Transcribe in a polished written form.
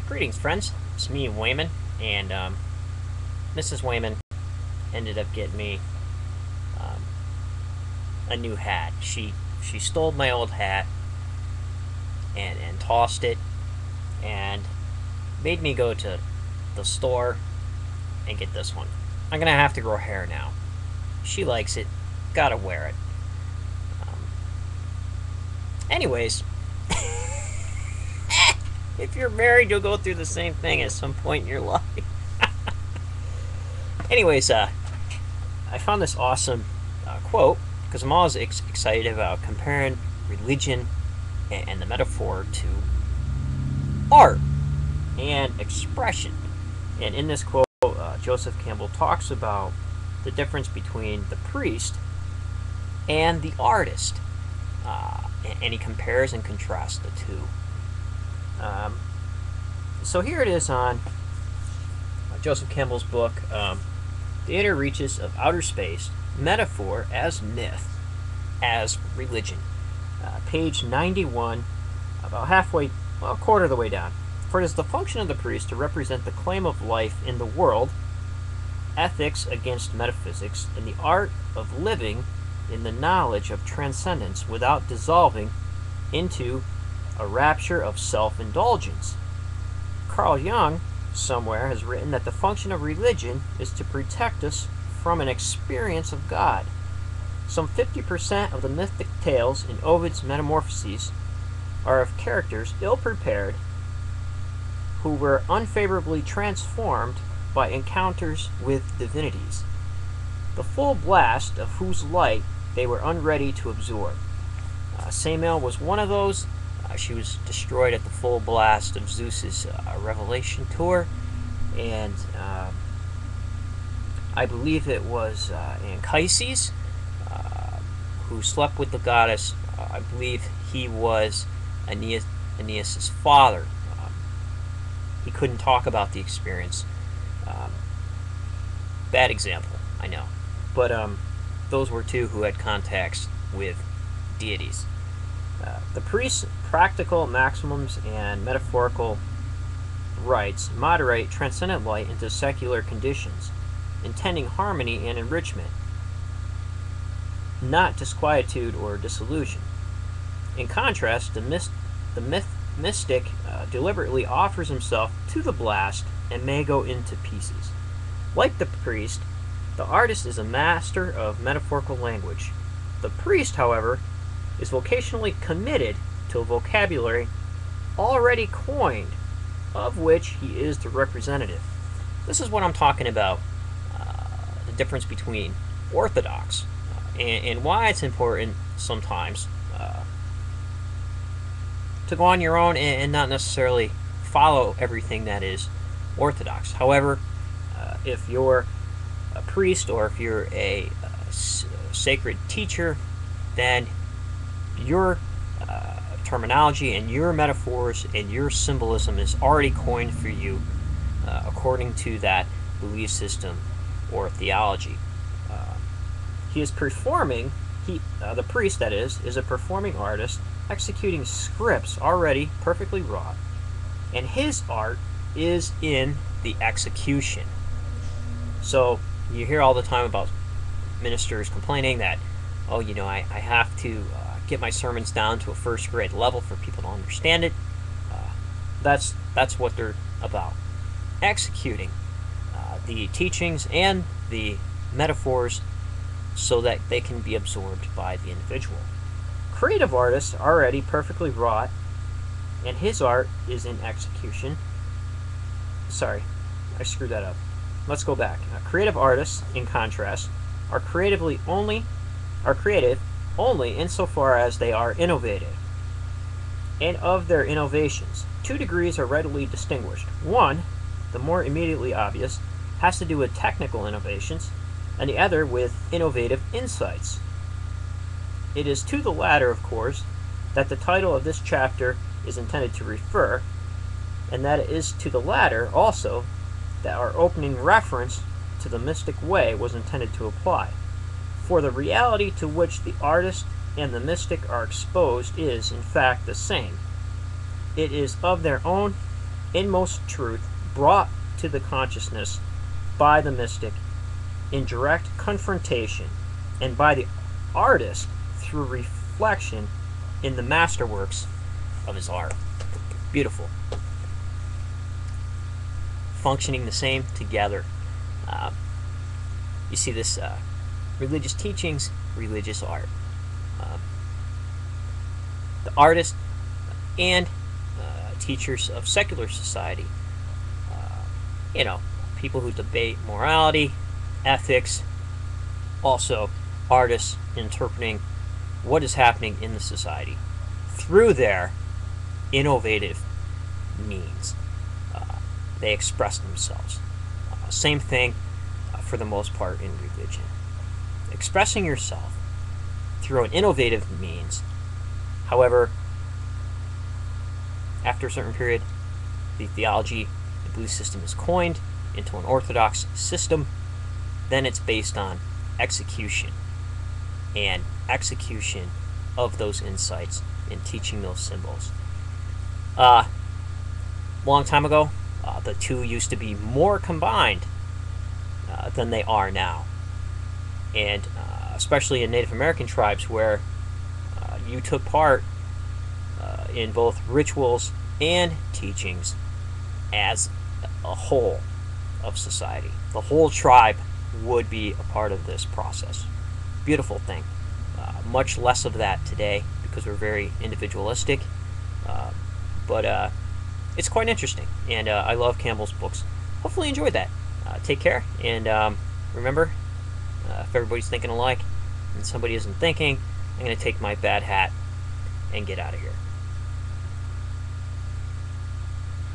Greetings, friends. It's me, Wayman, and Mrs. Wayman ended up getting me um, a new hat. She stole my old hat and tossed it, and made me go to the store and get this one. I'm gonna have to grow hair now. She likes it. Gotta wear it. Um, anyways, if you're married, you'll go through the same thing at some point in your life. Anyways, I found this awesome quote because I'm always excited about comparing religion and the metaphor to art and expression. And in this quote, Joseph Campbell talks about the difference between the priest and the artist, and he compares and contrasts the two. So here it is on Joseph Campbell's book, The Inner Reaches of Outer Space, Metaphor as Myth, as Religion. Page 91, about halfway, well, a quarter of the way down. For it is the function of the priest to represent the claim of life in the world, ethics against metaphysics, and the art of living in the knowledge of transcendence without dissolving into a rapture of self-indulgence. Carl Jung, somewhere, has written that the function of religion is to protect us from an experience of God. Some 50% of the mythic tales in Ovid's Metamorphoses are of characters ill-prepared who were unfavorably transformed by encounters with divinities, the full blast of whose light they were unready to absorb. Samael was one of those. She was destroyed at the full blast of Zeus's revelation tour, and I believe it was Anchises who slept with the goddess. I believe he was Aeneas' father. He couldn't talk about the experience. Bad example, I know. But those were two who had contacts with deities. The priest's practical maximums and metaphorical rites moderate transcendent light into secular conditions, intending harmony and enrichment, not disquietude or disillusion. In contrast, the mystic deliberately offers himself to the blast and may go into pieces. Like the priest, the artist is a master of metaphorical language. The priest, however, is vocationally committed to a vocabulary already coined, of which he is the representative. This is what I'm talking about, the difference between orthodox and why it's important sometimes to go on your own and not necessarily follow everything that is orthodox. However, if you're a priest or if you're a sacred teacher, then your terminology and your metaphors and your symbolism is already coined for you according to that belief system or theology. He is performing, the priest that is a performing artist executing scripts already perfectly wrought, and his art is in the execution. So you hear all the time about ministers complaining that, oh, you know, I have to get my sermons down to a first grade level for people to understand it. That's what they're about. Executing the teachings and the metaphors so that they can be absorbed by the individual. Creative artists are already perfectly wrought, and his art is in execution. Sorry, I screwed that up. Let's go back. Creative artists, in contrast, are creative only insofar as they are innovative. And of their innovations, 2 degrees are readily distinguished. One, the more immediately obvious, has to do with technical innovations, and the other with innovative insights. It is to the latter, of course, that the title of this chapter is intended to refer, and that it is to the latter also that our opening reference to the mystic way was intended to apply. For the reality to which the artist and the mystic are exposed is, in fact, the same. It is of their own inmost truth brought to the consciousness by the mystic in direct confrontation, and by the artist through reflection in the masterworks of his art. Beautiful. Functioning the same together. You see this religious teachings, religious art. The artist and teachers of secular society, people who debate morality, ethics, also artists interpreting what is happening in the society through their innovative means. They express themselves. Same thing for the most part in religion. Expressing yourself through an innovative means. However, after a certain period, the theology, the belief system is coined into an orthodox system. Then it's based on execution and execution of those insights and teaching those symbols. Long time ago, the two used to be more combined than they are now. And especially in Native American tribes where you took part in both rituals and teachings as a whole of society. The whole tribe would be a part of this process. Beautiful thing. Much less of that today because we're very individualistic. But it's quite interesting, and I love Campbell's books. Hopefully you enjoyed that. Take care, and remember, if everybody's thinking alike and somebody isn't thinking, I'm going to take my bad hat and get out of here.